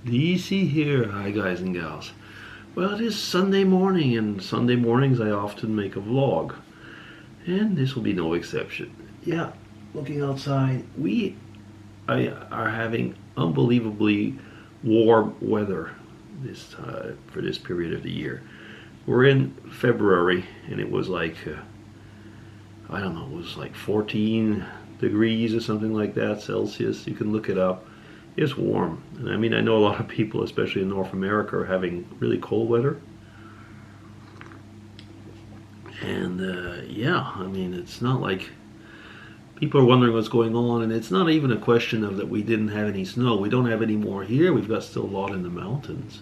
DC here. Hi, guys and gals. Well, it is Sunday morning, and Sunday mornings I often make a vlog, and this will be no exception. Yeah, looking outside, are having unbelievably warm weather for this period of the year. We're in February, and it was like I don't know, it was like 14 degrees or something like that Celsius. You can look it up. It's warm. And I mean, I know a lot of people, especially in North America, are having really cold weather. And yeah, I mean, it's not like people are wondering what's going on. And it's not even a question of that we didn't have any snow. We don't have any more here. We've got still a lot in the mountains.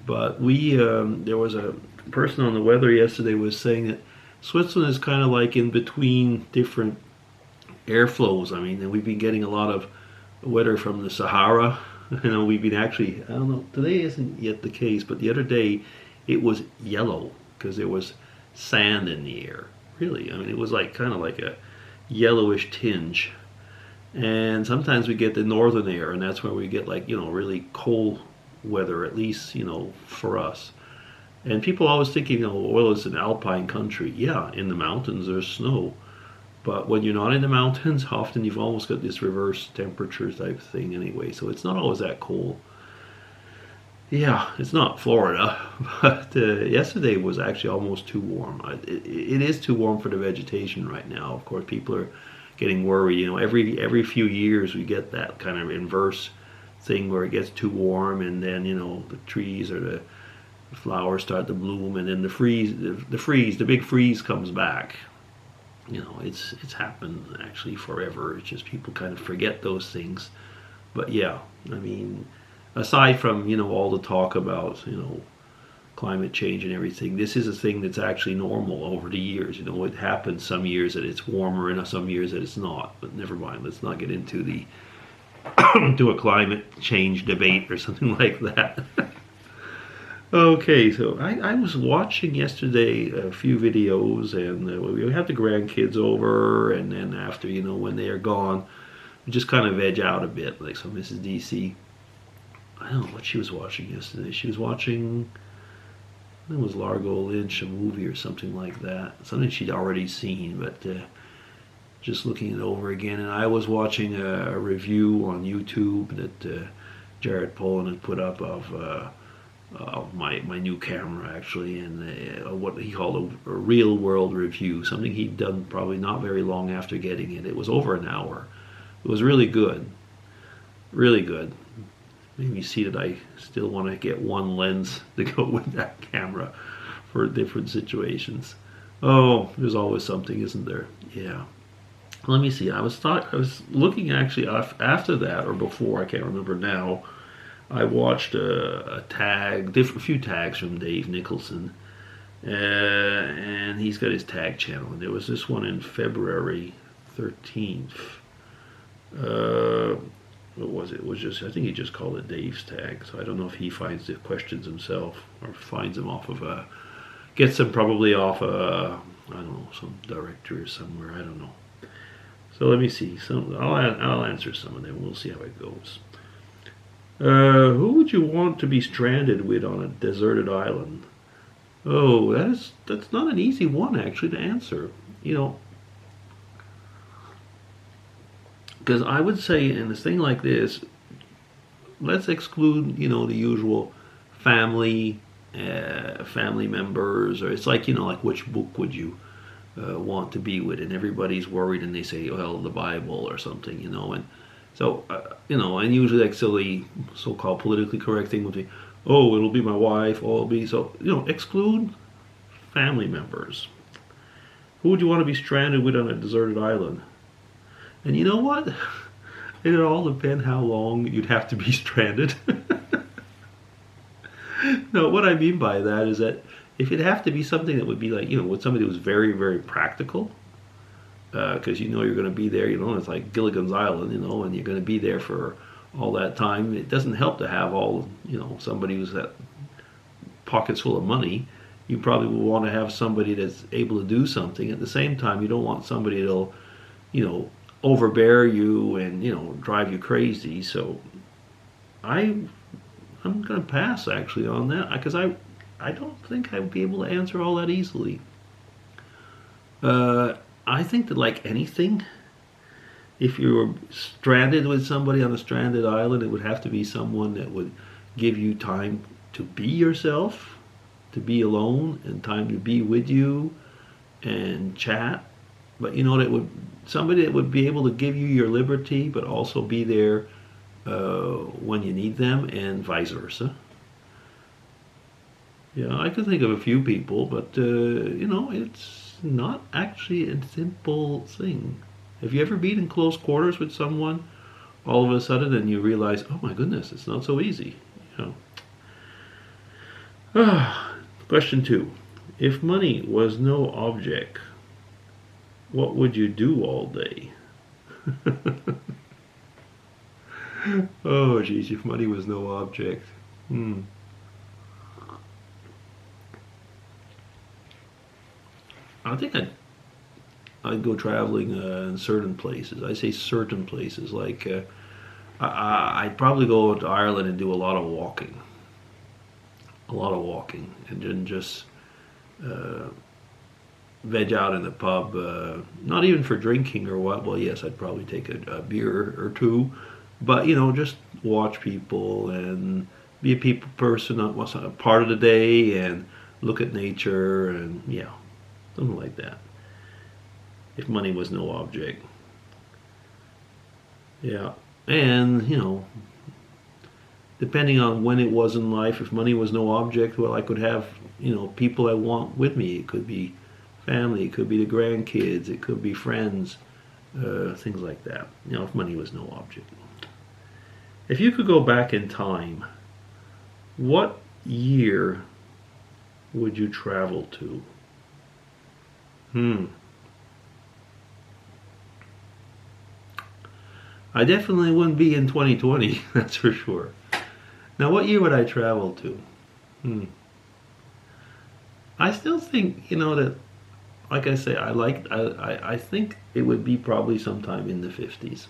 But there was a person on the weather yesterday was saying that Switzerland is kind of like in between different airflows. I mean, and we've been getting a lot of weather from the Sahara. You know, we've been actually, I don't know, today isn't yet the case, but the other day it was yellow because there was sand in the air. Really, I mean, it was like kind of like a yellowish tinge. And sometimes we get the northern air, and that's where we get like, you know, really cold weather, at least, you know, for us. And people always think, you know, oil is an alpine country. Yeah, in the mountains there's snow. But when you're not in the mountains, often you've almost got this reverse temperature type thing anyway. So it's not always that cold. Yeah, it's not Florida, but yesterday was actually almost too warm. It is too warm for the vegetation right now. Of course, people are getting worried. You know, every few years we get that kind of inverse thing where it gets too warm, and then, you know, the trees or the flowers start to bloom, and then the big freeze comes back. You know, it's happened actually forever. It's just people kind of forget those things. But yeah, I mean, aside from, you know, all the talk about, you know, climate change and everything, this is a thing that's actually normal over the years. You know, it happens some years that it's warmer and some years that it's not. But never mind, let's not get into the to a climate change debate or something like that. Okay, so I was watching yesterday a few videos, and we have the grandkids over, and then after, you know, when they are gone, we just kind of veg out a bit. Like, so Mrs. DC, I don't know what she was watching yesterday. She was watching, I think it was Largo Lynch, a movie or something like that. Something she'd already seen, but just looking it over again. And I was watching a review on YouTube that Jared Pollan had put up of my new camera, actually, and what he called a real world review, something he'd done probably not very long after getting it. It was over an hour. It was really good, really good. Made me see that I still want to get one lens to go with that camera for different situations. Oh, there's always something, isn't there? Yeah. Let me see. I was looking actually after that or before, I can't remember now. I watched a few tags from Dave Nicholson, and he's got his tag channel. And there was this one in February 13th. What was it? It was just, I think he just called it Dave's tag. So I don't know if he finds the questions himself or finds them off of gets them probably off I don't know, some directory or somewhere. I don't know. So let me see. I'll answer some of them. We'll see how it goes. Who would you want to be stranded with on a deserted island? Oh, that's not an easy one actually to answer. You know, because I would say in a thing like this, let's exclude, you know, the usual family members, or it's like, you know, like which book would you want to be with, and everybody's worried and they say, well, the Bible or something, you know, and so, you know, and usually like silly so-called politically correct thing would be, oh, it'll be my wife, oh, it'll be, so, you know, exclude family members. Who would you want to be stranded with on a deserted island? And you know what? It all depends how long you'd have to be stranded. No, what I mean by that is that if it'd have to be something that would be like, you know, with somebody who's very, very practical, because you know you're going to be there, you know, it's like Gilligan's Island, you know, and you're going to be there for all that time. It doesn't help to have all, you know, somebody who's got pockets full of money. You probably will want to have somebody that's able to do something. At the same time, you don't want somebody that'll, you know, overbear you and, you know, drive you crazy. So I I'm going to pass actually on that because I don't think I would be able to answer all that easily. Uh, I think that like anything, if you were stranded with somebody on a stranded island, it would have to be someone that would give you time to be yourself, to be alone, and time to be with you and chat. But you know, that would somebody that would be able to give you your liberty, but also be there when you need them, and vice versa. Yeah, I can think of a few people, but you know, it's not actually a simple thing. Have you ever been in close quarters with someone, all of a sudden, and you realize, oh my goodness, it's not so easy. You know. Question 2: if money was no object, what would you do all day? Oh, geez, if money was no object. Hmm. I think I'd go traveling in certain places. I say certain places, like I'd probably go to Ireland and do a lot of walking, and then just uh, veg out in the pub. Not even for drinking or what. Well, yes, I'd probably take a beer or two, but you know, just watch people and be a people person on a part of the day and look at nature and yeah, something like that. If money was no object, yeah, and you know, depending on when it was in life, if money was no object, well, I could have, you know, people I want with me. It could be family, it could be the grandkids, it could be friends, things like that. You know, if money was no object. If you could go back in time, what year would you travel to? I definitely wouldn't be in 2020, that's for sure. Now, what year would I travel to? Hmm. I still think, you know, that, like I say, I think it would be probably sometime in the 50s.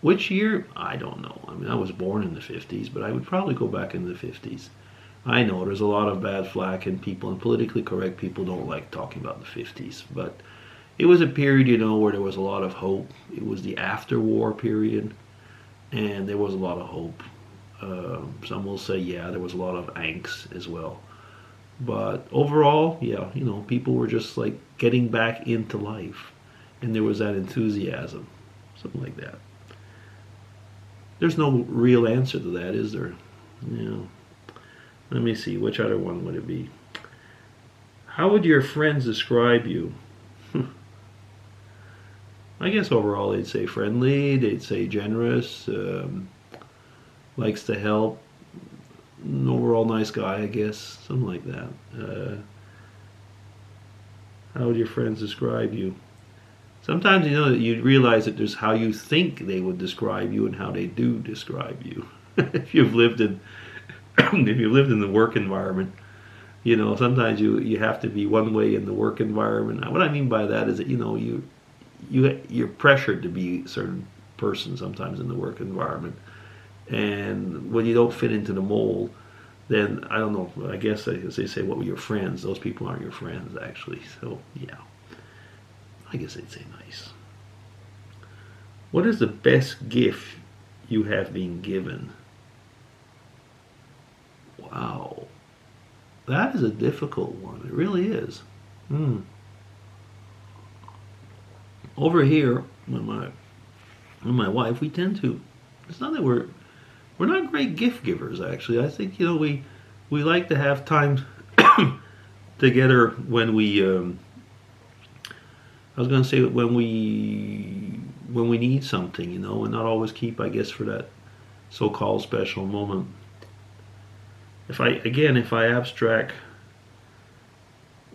Which year? I don't know. I mean, I was born in the 50s, but I would probably go back in the 50s. I know there's a lot of bad flack and people, and politically correct people don't like talking about the 50s, but it was a period, you know, where there was a lot of hope. It was the after war period, and there was a lot of hope. Some will say, yeah, there was a lot of angst as well. But overall, yeah, you know, people were just like getting back into life, and there was that enthusiasm, something like that. There's no real answer to that, is there? You know, let me see, which other one would it be? How would your friends describe you? I guess overall they'd say friendly, they'd say generous, likes to help, an overall nice guy, I guess, something like that. How would your friends describe you? Sometimes you know that you realize that there's how you think they would describe you and how they do describe you. If you've lived in if you've lived in the work environment, you know, sometimes you have to be one way in the work environment. What I mean by that is that, you know, you're pressured to be a certain person sometimes in the work environment, and when you don't fit into the mold, then I don't know. I guess as they say, what were your friends? Those people aren't your friends, actually. So yeah, I guess they'd say nice. What is the best gift you have been given? Wow, that is a difficult one. It really is. Hmm. Over here, with my wife, we tend to. It's not that we're not great gift givers. Actually, I think, you know, we like to have time together when we. I was going to say when we need something, you know, and not always keep, I guess, for that so-called special moment. If I abstract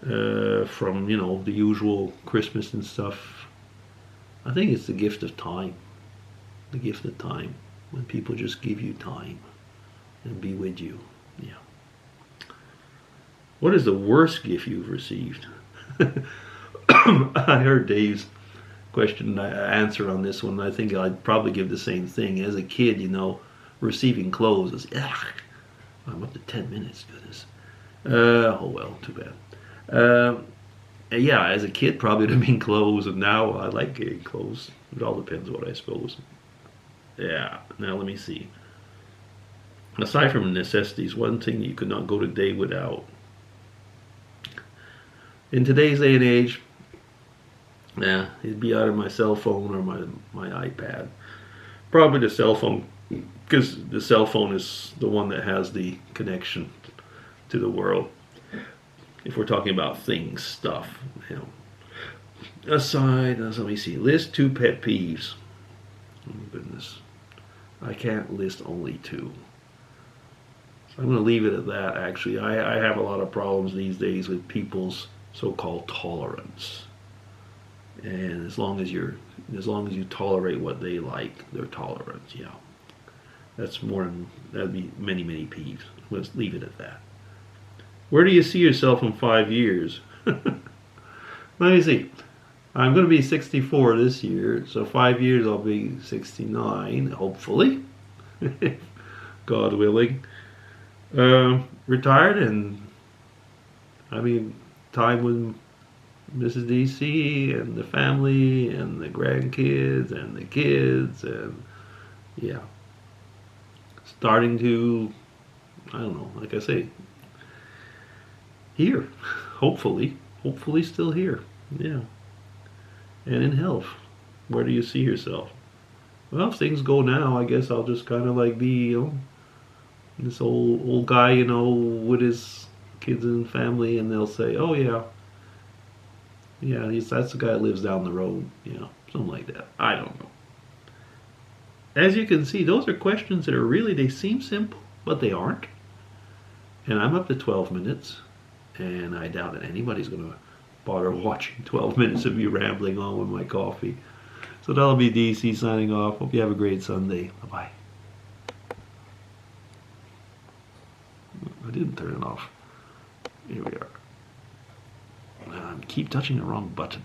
from, you know, the usual Christmas and stuff, I think it's the gift of time. The gift of time, when people just give you time and be with you. Yeah. What is the worst gift you've received? I heard Dave's question and answer on this one. I think I'd probably give the same thing. As a kid, you know, receiving clothes is, I'm up to 10 minutes, goodness. Oh well, too bad. Yeah, as a kid, probably would have been clothes, and now I like getting clothes. It all depends what I suppose. Yeah, now let me see. Aside from necessities, one thing you could not go today without. In today's day and age, yeah, it'd be either my cell phone or my iPad. Probably the cell phone, because the cell phone is the one that has the connection to the world. If we're talking about things, stuff, you know. Aside, let me see. List 2 pet peeves. Oh my goodness, I can't list only 2. So I'm going to leave it at that. Actually, I have a lot of problems these days with people's so-called tolerance. And as long as you tolerate what they like, their tolerance, yeah. That'd be many, many peeves. Let's leave it at that. Where do you see yourself in 5 years? Let me see. I'm going to be 64 this year, so 5 years I'll be 69, hopefully, God willing. Retired, and I mean, time with Mrs. DC and the family and the grandkids and the kids, and yeah, starting to, I don't know, like I say, here, hopefully still here, yeah, and in health. Where do you see yourself? Well, if things go now, I guess I'll just kind of like be, this old guy, with his kids and family, and they'll say, "Oh yeah, that's the guy that lives down the road," something like that. I don't know. As you can see, those are questions that they seem simple, but they aren't. And I'm up to 12 minutes, and I doubt that anybody's going to bother watching 12 minutes of me rambling on with my coffee. So that'll be DC signing off. Hope you have a great Sunday. Bye-bye. I didn't turn it off. Here we are. I keep touching the wrong button.